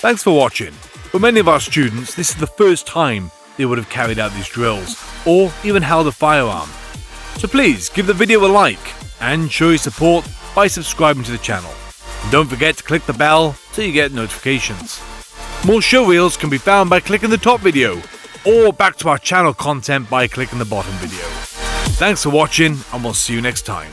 Thanks for watching. For many of our students, this is the first time they would have carried out these drills, or even held a firearm. So please give the video a like, and show your support by subscribing to the channel. And don't forget to click the bell so you get notifications. More showreels can be found by clicking the top video, or back to our channel content by clicking the bottom video. Thanks for watching, and we'll see you next time.